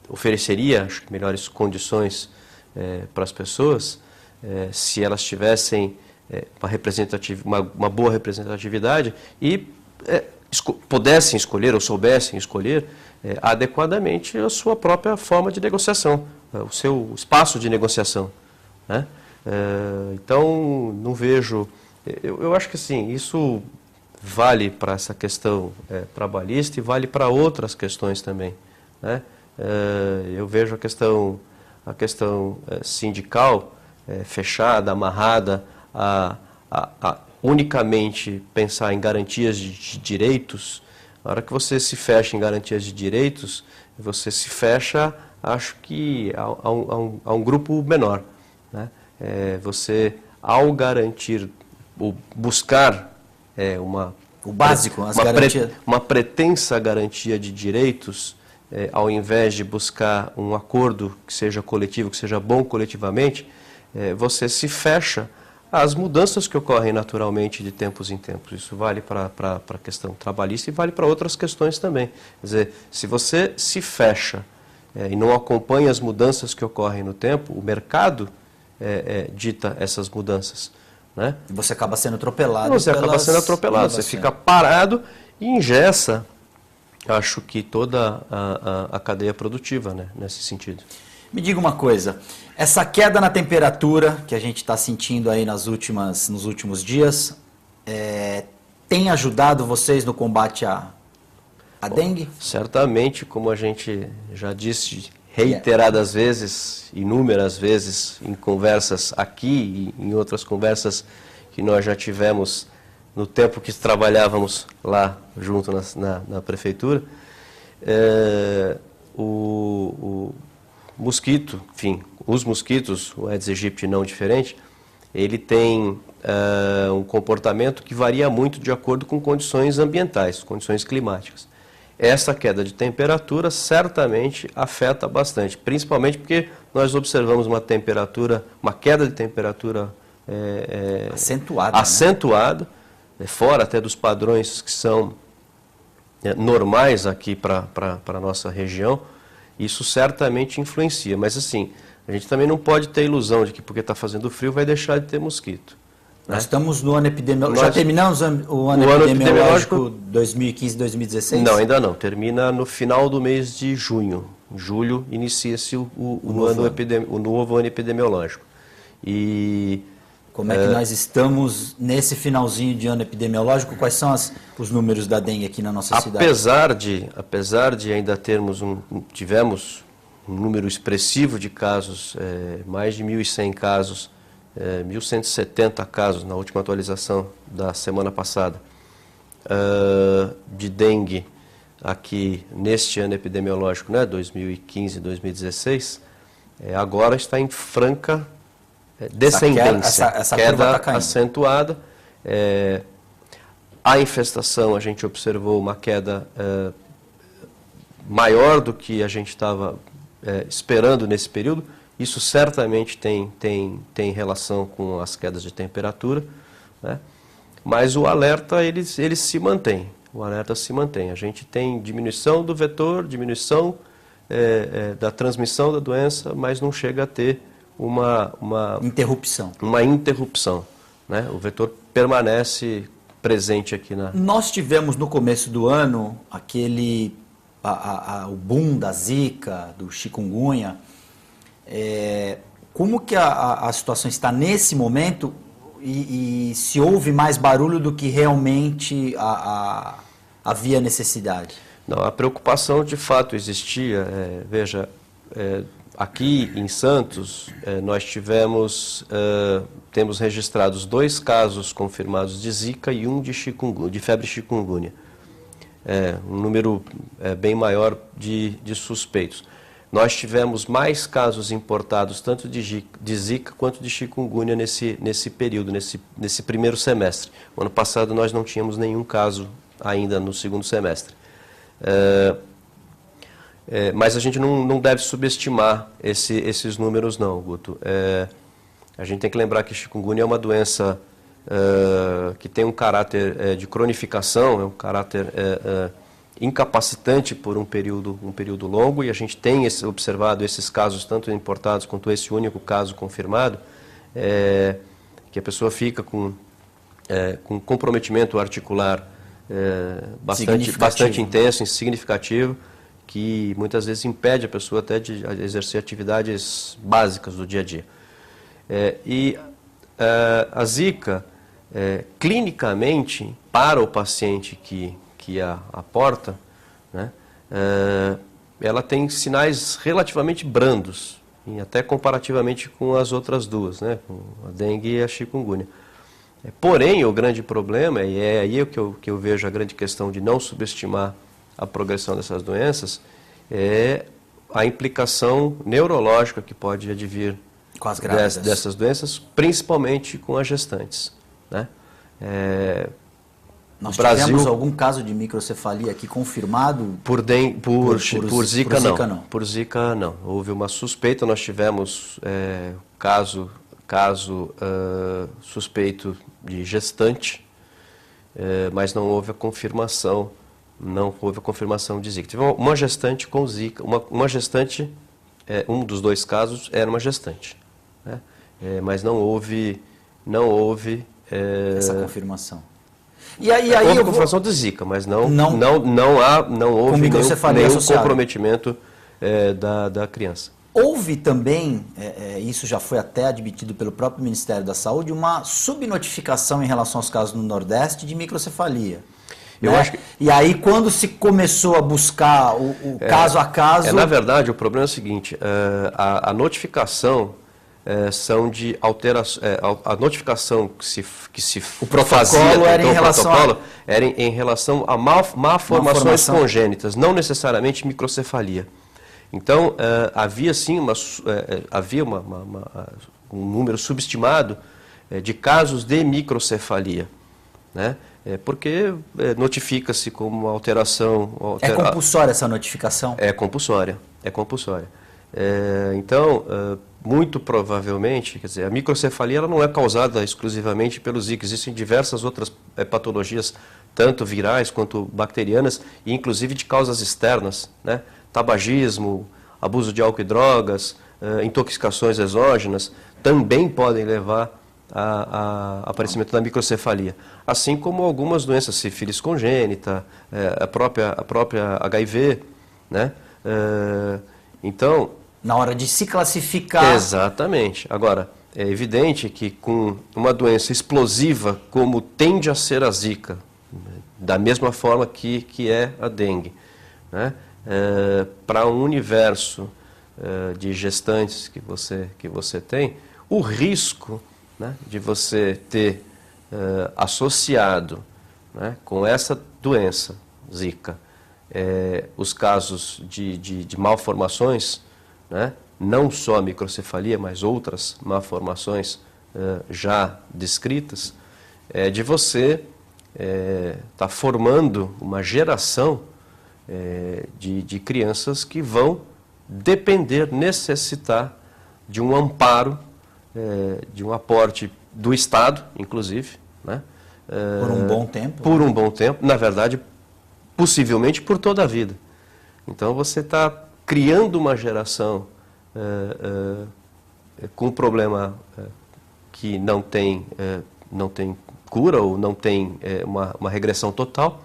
ofereceria, acho que, melhores condições para as pessoas se elas tivessem uma boa representatividade e pudessem escolher ou soubessem escolher adequadamente a sua própria forma de negociação, o seu espaço de negociação, né? Então, não vejo... Eu acho que assim, isso vale para essa questão trabalhista e vale para outras questões também, né? Eu vejo a questão sindical fechada, amarrada a unicamente pensar em garantias de direitos. Na hora que você se fecha em garantias de direitos, você se fecha, acho que, a um grupo menor, né? Você, ao garantir, ou buscar o básico, as garantias. Uma pretensa garantia de direitos, ao invés de buscar um acordo que seja coletivo, que seja bom coletivamente, você se fecha às mudanças que ocorrem naturalmente de tempos em tempos. Isso vale para a questão trabalhista e vale para outras questões também. Quer dizer, se você se fecha e não acompanha as mudanças que ocorrem no tempo, o mercado dita essas mudanças, né? E você acaba sendo atropelado. Você acaba sendo atropelado, você fica parado e engessa, acho que toda a cadeia produtiva, né, nesse sentido. Me diga uma coisa, essa queda na temperatura que a gente está sentindo aí nos últimos dias, tem ajudado vocês no combate à dengue? Certamente, como a gente já disse reiteradas vezes, inúmeras vezes, em conversas aqui e em outras conversas que nós já tivemos no tempo que trabalhávamos lá junto na prefeitura, o mosquito, enfim, os mosquitos, o Aedes aegypti não diferente, ele tem um comportamento que varia muito de acordo com condições ambientais, condições climáticas. Essa queda de temperatura certamente afeta bastante, principalmente porque nós observamos uma queda de temperatura acentuada, fora até dos padrões que são normais aqui para a nossa região. Isso certamente influencia, mas assim, a gente também não pode ter ilusão de que porque está fazendo frio vai deixar de ter mosquito. Nós estamos no ano epidemiológico. Já terminamos o ano epidemiológico 2015-2016? Não, ainda não. Termina no final do mês de junho. Em julho inicia-se o novo ano epidemiológico. E como é que nós estamos nesse finalzinho de ano epidemiológico? Quais são os números da dengue aqui na nossa cidade? Apesar de ainda tivemos um número expressivo de casos, mais de 1.100 casos, 1.170 casos na última atualização da semana passada, de dengue aqui neste ano epidemiológico, né, 2015-2016, agora está em franca descendência, essa queda tá acentuada. A infestação, a gente observou uma queda maior do que a gente estava esperando nesse período. Isso certamente tem relação com as quedas de temperatura, né? Mas o alerta ele se mantém. O alerta se mantém. A gente tem diminuição do vetor, diminuição da transmissão da doença, mas não chega a ter uma interrupção. Uma interrupção, né? O vetor permanece presente aqui na... Nós tivemos no começo do ano o boom da Zika, do chikungunya. Como que a situação está nesse momento e se houve mais barulho do que realmente havia necessidade? Não, a preocupação de fato existia. Veja, aqui em Santos nós temos registrados 2 casos confirmados de Zika e um de febre chikungunya. Um número bem maior de suspeitos. Nós tivemos mais casos importados, tanto de Zika quanto de chikungunya nesse período, nesse primeiro semestre. O ano passado nós não tínhamos nenhum caso ainda no segundo semestre. Mas a gente não deve subestimar esses números não, Guto. A gente tem que lembrar que chikungunya é uma doença que tem um caráter de cronificação, é um caráter incapacitante por um período longo, e a gente tem observado esses casos, tanto importados quanto esse único caso confirmado, que a pessoa fica com comprometimento articular bastante intenso, significativo, que muitas vezes impede a pessoa até de exercer atividades básicas do dia a dia. A Zika, clinicamente, para o paciente que a porta, né, ela tem sinais relativamente brandos, e até comparativamente com as outras duas, né, com a dengue e a chikungunya. Porém, o grande problema, e é aí que eu vejo a grande questão de não subestimar a progressão dessas doenças, é a implicação neurológica que pode advir com as grávidas dessas doenças, principalmente com as gestantes, né? Nós tivemos algum caso de microcefalia aqui confirmado? Por Zika não. Por Zika não. Houve uma suspeita, nós tivemos caso suspeito de gestante, mas não houve a confirmação, de Zika. Tive uma gestante com Zika, uma gestante, um dos dois casos era uma gestante, né? Mas não houve essa confirmação. Houve confirmação de Zika, mas não houve nenhum comprometimento da criança. Houve também, isso já foi até admitido pelo próprio Ministério da Saúde, uma subnotificação em relação aos casos no Nordeste de microcefalia. Eu acho que... E aí, quando se começou a buscar o caso a caso... na verdade, o problema é o seguinte, a notificação são de alteração... a notificação que se o protocolo era em relação a malformações congênitas, não necessariamente microcefalia. Então, havia sim um número subestimado de casos de microcefalia, né? Porque notifica-se como uma alteração... É compulsória essa notificação? É compulsória. Então, muito provavelmente, quer dizer, a microcefalia ela não é causada exclusivamente pelo Zika. Existem diversas outras patologias, tanto virais quanto bacterianas, e inclusive de causas externas, né? Tabagismo, abuso de álcool e drogas, intoxicações exógenas, também podem levar a aparecimento da microcefalia. Assim como algumas doenças, sífilis congênita, a própria HIV, né? Então... Na hora de se classificar... Exatamente. Agora, é evidente que com uma doença explosiva, como tende a ser a Zika, da mesma forma que é a dengue, né? Para um universo de gestantes que você tem, o risco, né, de você ter associado, né, com essa doença, Zika, os casos de malformações, né, não só a microcefalia, mas outras malformações já descritas, de você estar formando uma geração de crianças que vão necessitar de um amparo, de um aporte do Estado, inclusive, né? Por um bom tempo? Por um bom tempo, na verdade, possivelmente por toda a vida. Então você está criando uma geração com um problema que não tem cura ou não tem uma regressão total,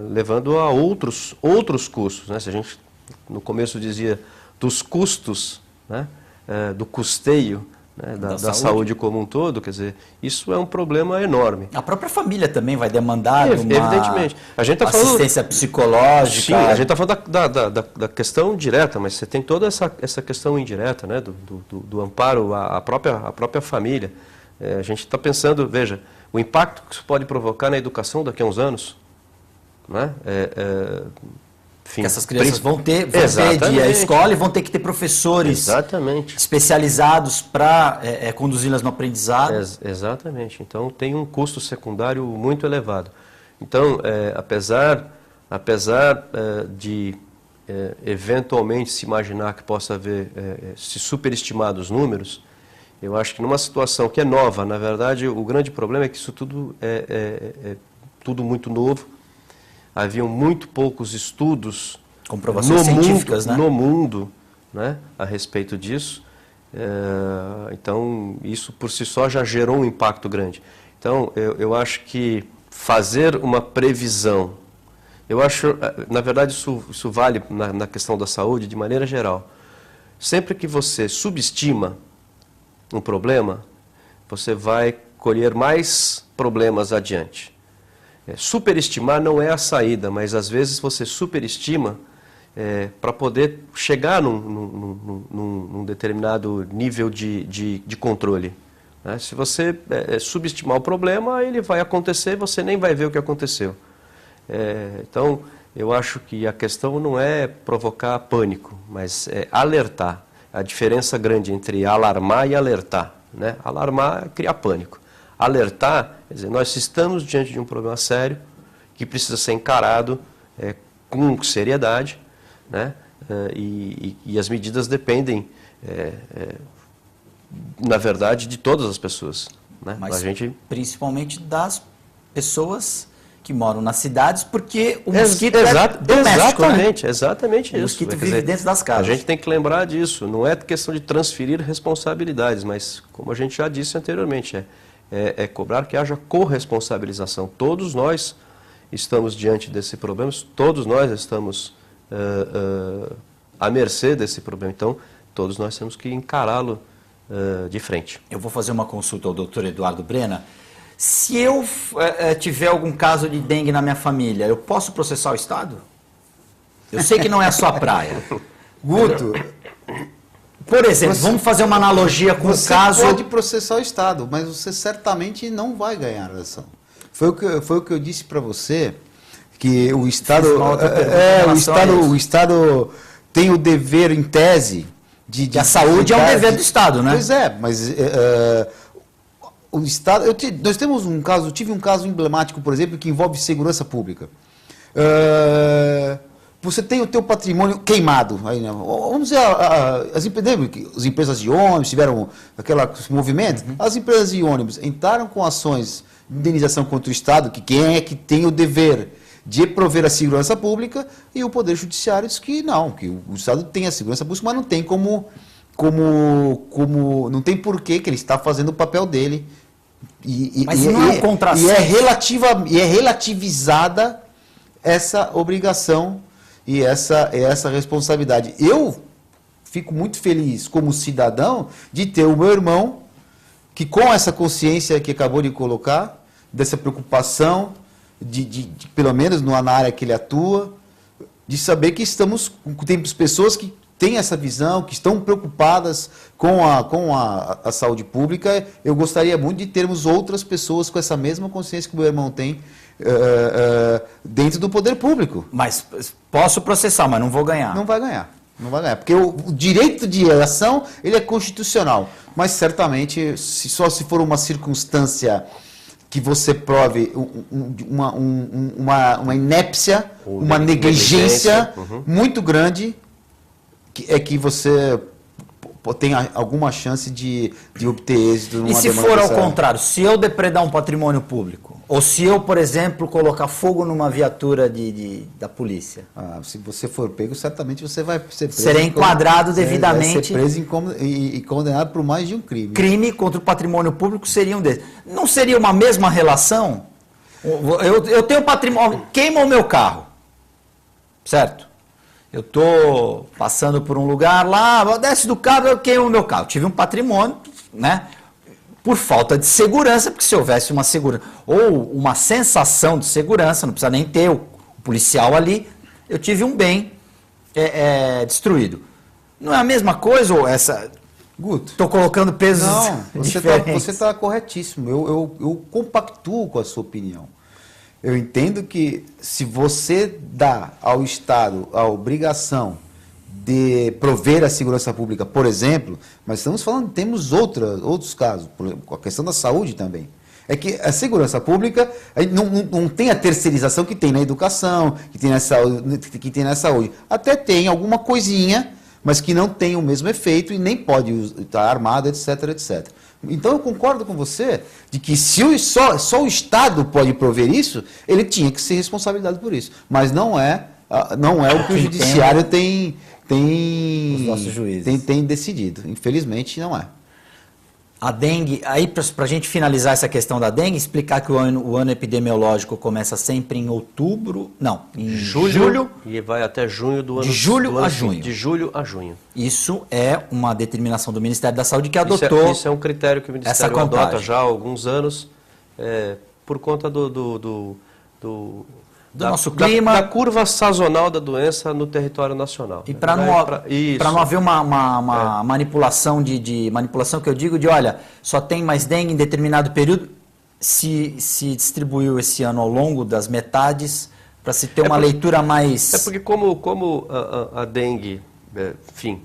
levando a outros custos, né? Se a gente no começo dizia dos custos, né? Do custeio, né? da saúde como um todo, quer dizer, isso é um problema enorme. A própria família também vai demandar evidentemente. A gente tá assistência psicológica. Sim, a gente está falando da questão direta, mas você tem toda essa questão indireta, né? do amparo à própria família. A gente está pensando, veja, o impacto que isso pode provocar na educação daqui a uns anos, né? Enfim, que essas crianças vão ter de ir à escola e vão ter que ter professores especializados para conduzi-las no aprendizado. Exatamente. Então tem um custo secundário muito elevado. Então, apesar de eventualmente se imaginar que possa haver se superestimado os números, eu acho que numa situação que é nova, na verdade, o grande problema é que isso tudo é tudo muito novo. Haviam muito poucos estudos comprovações científicas, no mundo, né, a respeito disso. Então, isso por si só já gerou um impacto grande. Então, eu acho que fazer uma previsão, eu acho, na verdade, isso vale na questão da saúde de maneira geral. Sempre que você subestima um problema, você vai colher mais problemas adiante. Superestimar não é a saída, mas às vezes você superestima para poder chegar num determinado nível de controle. Né? Se você subestimar o problema, ele vai acontecer e você nem vai ver o que aconteceu. Então, eu acho que a questão não é provocar pânico, mas é alertar. A diferença grande entre alarmar e alertar. Né? Alarmar é criar pânico. Alertar, quer dizer, nós estamos diante de um problema sério que precisa ser encarado com seriedade, né? E as medidas dependem, na verdade, de todas as pessoas. Né? Mas principalmente das pessoas que moram nas cidades, porque o mosquito é doméstico, exatamente, né? Exatamente isso. O mosquito vive dentro das casas. A gente tem que lembrar disso. Não é questão de transferir responsabilidades, mas, como a gente já disse anteriormente, é cobrar que haja corresponsabilização. Todos nós estamos diante desse problema, todos nós estamos à mercê desse problema. Então, todos nós temos que encará-lo de frente. Eu vou fazer uma consulta ao Dr. Eduardo Brena. Se eu tiver algum caso de dengue na minha família, eu posso processar o Estado? Eu sei que não é a sua praia. Guto, por exemplo, vamos fazer uma analogia com o caso... Você pode processar o Estado, mas você certamente não vai ganhar a ação. Foi o que eu disse para você, que o Estado... O Estado tem o dever, em tese, de a saúde é um dever do Estado, né? Pois é, mas... o Estado, eu tive um caso emblemático, por exemplo, que envolve segurança pública. Você tem o teu patrimônio queimado. Aí, né? Vamos dizer, as empresas de ônibus tiveram aquele movimento. As empresas de ônibus entraram com ações de indenização contra o Estado, que quem é que tem o dever de prover a segurança pública, e o Poder Judiciário diz que não, que o Estado tem a segurança pública, mas não tem não tem porquê que ele está fazendo o papel dele. Mas não é um contrassenso. E é relativizada essa obrigação e essa responsabilidade. Eu fico muito feliz como cidadão de ter o meu irmão que, com essa consciência que acabou de colocar, dessa preocupação de pelo menos na área que ele atua, de saber que temos pessoas que têm essa visão, que estão preocupadas com a saúde pública. Eu gostaria muito de termos outras pessoas com essa mesma consciência que o meu irmão tem dentro do poder público. Mas posso processar, mas não vou ganhar. Não vai ganhar, porque o direito de ação ele é constitucional, mas certamente só se for uma circunstância que você prove uma inépcia, uma negligência muito grande, que você tem alguma chance de obter êxito numa demanda. E se for ao contrário, se eu depredar um patrimônio público, ou se eu, por exemplo, colocar fogo numa viatura da polícia? Se você for pego, certamente você vai ser preso. Será enquadrado devidamente. Vai ser preso e condenado por mais de um crime. Crime contra o patrimônio público seria um desses. Não seria uma mesma relação? Eu tenho patrimônio, queima o meu carro, certo? Eu estou passando por um lugar lá, desce do carro, eu queimo o meu carro. Tive um patrimônio, né? Por falta de segurança, porque se houvesse uma segurança, ou uma sensação de segurança, não precisa nem ter o policial ali, eu tive um bem destruído. Não é a mesma coisa ou essa... Guto, estou colocando pesos diferentes. Você está corretíssimo. Eu compactuo com a sua opinião. Eu entendo que se você dá ao Estado a obrigação de prover a segurança pública, por exemplo, mas estamos falando, temos outros casos, com a questão da saúde também. É que a segurança pública não tem a terceirização que tem na educação, que tem na saúde. Até tem alguma coisinha, mas que não tem o mesmo efeito e nem pode estar armado, etc, etc. Então eu concordo com você de que se só o Estado pode prover isso, ele tinha que ser responsabilizado por isso. Mas não é o que o Judiciário tem os nossos juízes tem decidido. Infelizmente não é. A dengue, aí para a gente finalizar essa questão da dengue, explicar que o ano epidemiológico começa sempre em outubro, não, em julho e vai até junho do ano. De julho do ano a junho. De julho a junho. Isso é uma determinação do Ministério da Saúde que adotou. Isso é um critério que o Ministério adota já há alguns anos, por conta do nosso clima. Da curva sazonal da doença no território nacional. E para não haver uma manipulação manipulação que eu digo de, olha, só tem mais dengue em determinado período, se distribuiu esse ano ao longo das metades, para se ter uma leitura mais... É porque como a dengue, enfim,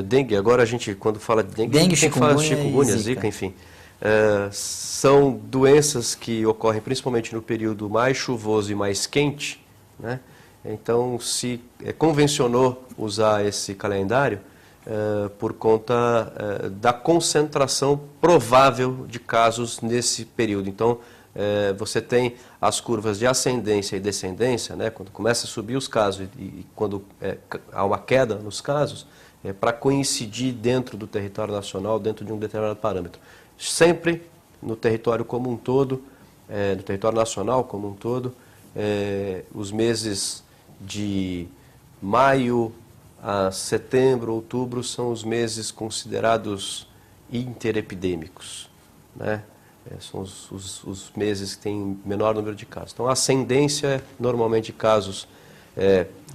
dengue, agora a gente, quando fala de dengue fala chikungunya, zika, enfim, são doenças que ocorrem principalmente no período mais chuvoso e mais quente, né? Então se convencionou usar esse calendário por conta da concentração provável de casos nesse período. Então você tem as curvas de ascendência e descendência, né? Quando começa a subir os casos e quando há uma queda nos casos, para coincidir dentro do território nacional, dentro de um determinado parâmetro. Sempre no território como um todo, no território nacional como um todo, os meses de maio a setembro, outubro, são os meses considerados interepidêmicos, né? São os meses que têm menor número de casos. Então, a ascendência é normalmente de casos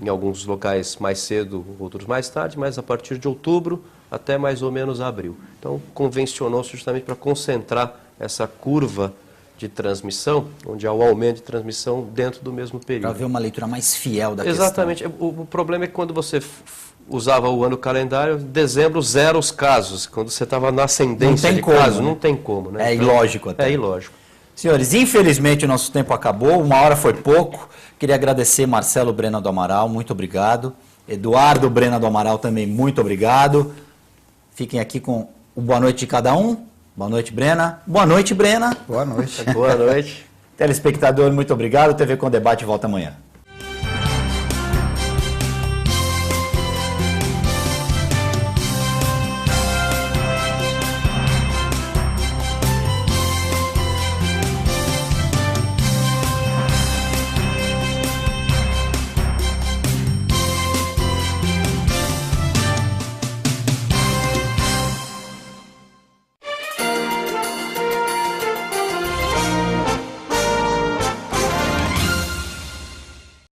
em alguns locais mais cedo, outros mais tarde, mas a partir de outubro até mais ou menos abril. Então, convencionou-se justamente para concentrar essa curva de transmissão, onde há o aumento de transmissão dentro do mesmo período. Para haver uma leitura mais fiel da Exatamente. questão. O problema é que quando você usava o ano calendário, em dezembro zero os casos. Quando você estava na ascendência de casos, não tem como, né? É ilógico até. É ilógico. Senhores, infelizmente o nosso tempo acabou, 1 hora foi pouco. Queria agradecer Marcelo Brena do Amaral, muito obrigado. Eduardo Brena do Amaral também, muito obrigado. Fiquem aqui com o boa noite de cada um. Boa noite, Brena. Boa noite, Brena. Boa noite. Boa noite. Telespectador, muito obrigado. TV com Debate volta amanhã.